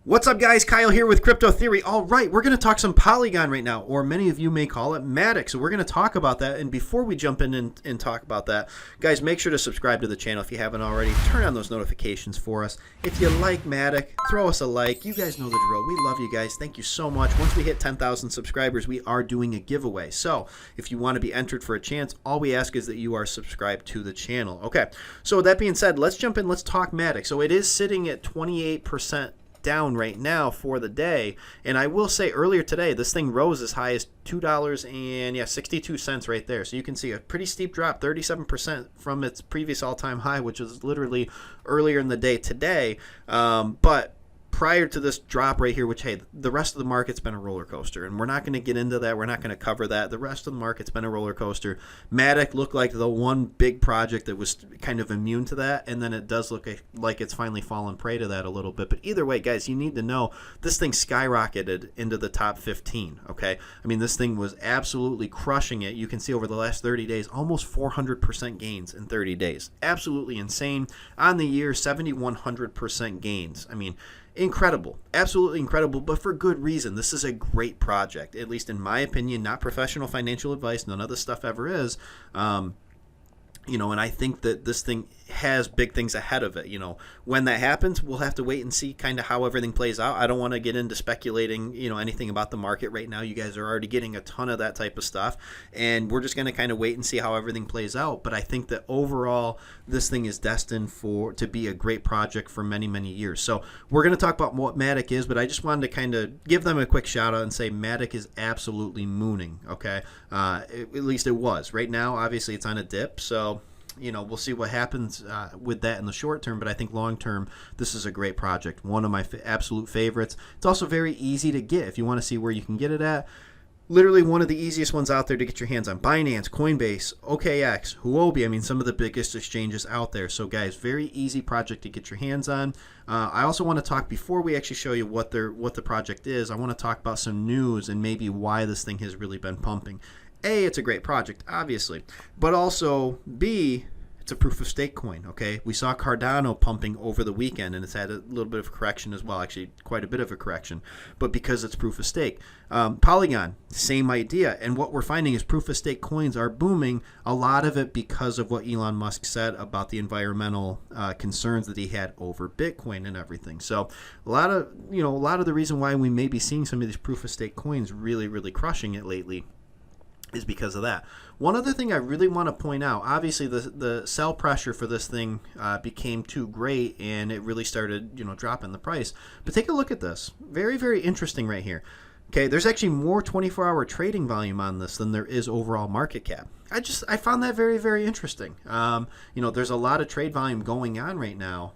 What's up, guys? Kyle here with Crypto Theory. All right, we're going to talk some Polygon right now, or many of you may call it Matic. So we're going to talk about that. And before we jump in and talk about that, guys, make sure to subscribe to the channel if you haven't already. Turn on those notifications for us. If you like Matic, throw us a like. You guys know the drill. We love you guys. Thank you so much. Once we hit 10,000 subscribers, we are doing a giveaway. So if you want to be entered for a chance, all we ask is that you are subscribed to the channel. Okay, so with that being said, let's jump in. Let's talk Matic. So it is sitting at 28% down right now for the day, and I will say earlier today this thing rose as high as $2.62 right there. So you can see a pretty steep drop, 37% from its previous all-time high, which was literally earlier in the day today. But prior to this drop right here, which, hey, the rest of the market's been a roller coaster, and we're not going to get into that. We're not going to cover that. The rest of the market's been a roller coaster. Matic looked like the one big project that was kind of immune to that, and then it does look like it's finally fallen prey to that a little bit. But either way, guys, you need to know this thing skyrocketed into the top 15, okay? I mean, this thing was absolutely crushing it. You can see over the last 30 days, almost 400% gains in 30 days. Absolutely insane. On the year, 7,100% gains. I mean, incredible, absolutely incredible, but for good reason. This is a great project, at least in my opinion. Not professional financial advice, none of this stuff ever is. And I think that this thing has big things ahead of it. When that happens, we'll have to wait and see kind of how everything plays out. I don't want to get into speculating, anything about the market right now. You guys are already getting a ton of that type of stuff, and we're just going to kind of wait and see how everything plays out. But I think that overall, this thing is destined to be a great project for many, many years. So we're going to talk about what Matic is, but I just wanted to kind of give them a quick shout out and say Matic is absolutely mooning, okay? At least it was. Right now, obviously, it's on a dip, so we'll see what happens with that in the short term, but I think long term, this is a great project. One of my absolute favorites. It's also very easy to get if you want to see where you can get it at. Literally one of the easiest ones out there to get your hands on. Binance, Coinbase, OKX, Huobi. I mean, some of the biggest exchanges out there. So, guys, very easy project to get your hands on. I also want to talk, before we actually show you what the project is, I want to talk about some news and maybe why this thing has really been pumping. A, it's a great project, obviously, but also B, it's a proof of stake coin, okay? We saw Cardano pumping over the weekend, and it's had a little bit of a correction as well, actually quite a bit of a correction, but because it's proof of stake. Polygon, same idea, and what we're finding is proof of stake coins are booming, a lot of it because of what Elon Musk said about the environmental concerns that he had over Bitcoin and everything. So a lot of the reason why we may be seeing some of these proof of stake coins really, really crushing it lately is because of that. One other thing I really want to point out, obviously the sell pressure for this thing became too great, and it really started dropping the price. But take a look at this. Very, very interesting right here. Okay, there's actually more 24-hour trading volume on this than there is overall market cap. I found that very, very interesting. There's a lot of trade volume going on right now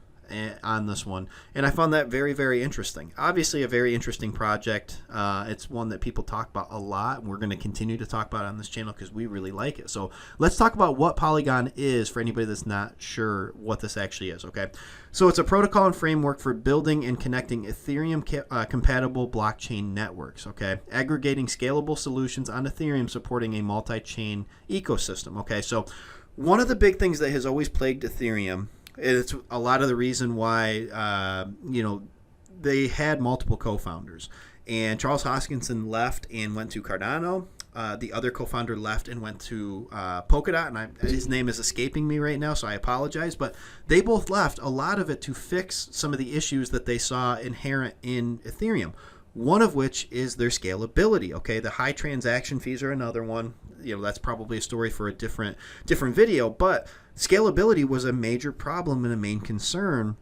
on this one, and I found that very, very interesting. Obviously a very interesting project. It's one that people talk about a lot, and we're going to continue to talk about it on this channel because we really like it. So let's talk about what Polygon is for anybody that's not sure what this actually is. Okay, so it's a protocol and framework for building and connecting Ethereum compatible blockchain networks. Okay, aggregating scalable solutions on Ethereum, supporting a multi-chain ecosystem. Okay, so one of the big things that has always plagued Ethereum, it's a lot of the reason why, they had multiple co-founders. And Charles Hoskinson left and went to Cardano. The other co-founder left and went to Polkadot, and his name is escaping me right now, so I apologize. But they both left, a lot of it to fix some of the issues that they saw inherent in Ethereum. One of which is their scalability. Okay, the high transaction fees are another one. That's probably a story for a different video. But scalability was a major problem and a main concern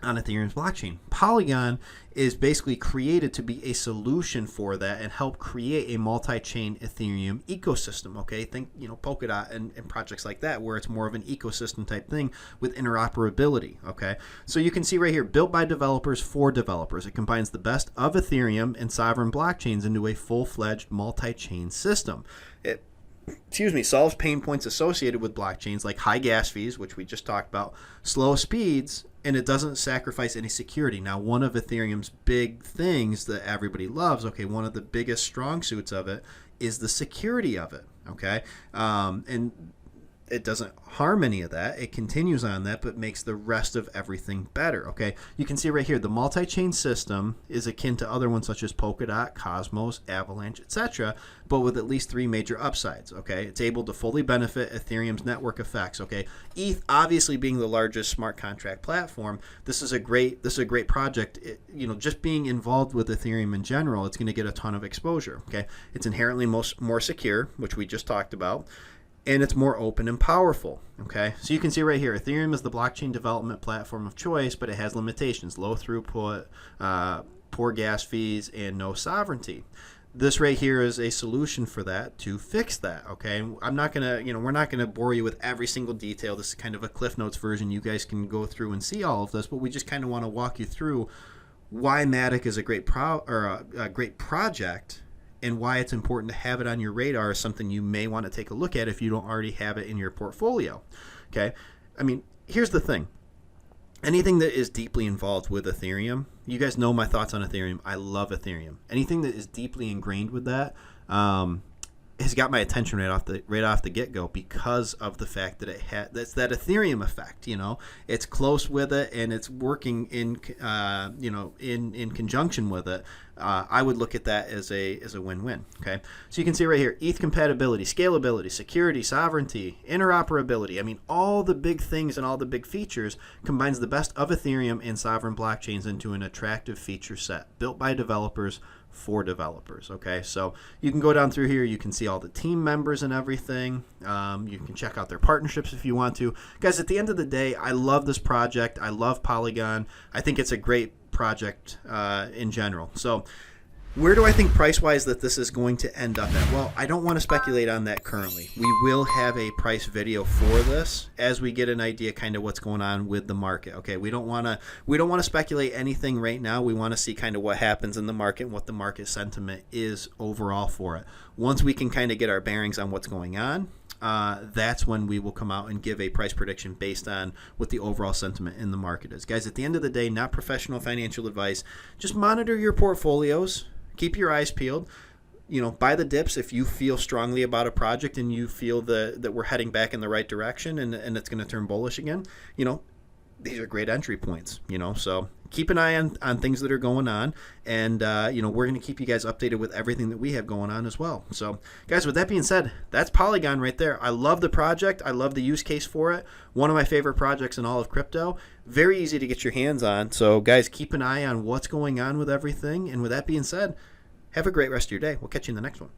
on Ethereum's blockchain. Polygon is basically created to be a solution for that and help create a multi-chain Ethereum ecosystem. Okay, think Polkadot and projects like that, where it's more of an ecosystem type thing with interoperability. Okay, so you can see right here, built by developers for developers. It combines the best of Ethereum and sovereign blockchains into a full-fledged multi-chain system. It solves pain points associated with blockchains like high gas fees, which we just talked about, slow speeds, and it doesn't sacrifice any security. Now, one of Ethereum's big things that everybody loves, okay, one of the biggest strong suits of it is the security of it, okay? And it doesn't harm any of that. It continues on that, but makes the rest of everything better. Okay, you can see right here the multi-chain system is akin to other ones such as Polkadot, Cosmos, Avalanche, etc., but with at least 3 major upsides. Okay, it's able to fully benefit Ethereum's network effects. Okay, ETH obviously being the largest smart contract platform, this is a great project. Just being involved with Ethereum in general, it's going to get a ton of exposure. Okay, it's inherently more secure, which we just talked about, and it's more open and powerful. Okay, so you can see right here, Ethereum is the blockchain development platform of choice, but it has limitations: low throughput, poor gas fees, and no sovereignty. This right here is a solution for that, to fix that. Okay, I'm not gonna, we're not gonna bore you with every single detail. This is kind of a Cliff Notes version. You guys can go through and see all of this, but we just kind of want to walk you through why Matic is a great great project, and why it's important to have it on your radar as something you may want to take a look at if you don't already have it in your portfolio. Okay, I mean, here's the thing. Anything that is deeply involved with Ethereum, you guys know my thoughts on Ethereum. I love Ethereum. Anything that is deeply ingrained with that has got my attention right off the get-go, because of the fact that that's that Ethereum effect. It's close with it, and it's working in conjunction with it. I would look at that as a win-win. Okay, so you can see right here: ETH compatibility, scalability, security, sovereignty, interoperability. I mean, all the big things and all the big features combines the best of Ethereum and sovereign blockchains into an attractive feature set built by developers for developers. Okay, so you can go down through here. You can see all the team members and everything. You can check out their partnerships if you want to. Guys, at the end of the day, I love this project. I love Polygon. I think it's a great project in general. So where do I think price-wise that this is going to end up at? Well, I don't want to speculate on that currently. We will have a price video for this as we get an idea kind of what's going on with the market. Okay, we don't want to speculate anything right now. We want to see kind of what happens in the market and what the market sentiment is overall for it. Once we can kind of get our bearings on what's going on, that's when we will come out and give a price prediction based on what the overall sentiment in the market is. Guys, at the end of the day, not professional financial advice. Just monitor your portfolios. Keep your eyes peeled. Buy the dips if you feel strongly about a project and you feel that we're heading back in the right direction and it's going to turn bullish again. These are great entry points. So keep an eye on things that are going on, and we're going to keep you guys updated with everything that we have going on as well. So guys, with that being said, that's Polygon right there. I love the project. I love the use case for it. One of my favorite projects in all of crypto. Very easy to get your hands on. So guys, keep an eye on what's going on with everything. And with that being said, have a great rest of your day. We'll catch you in the next one.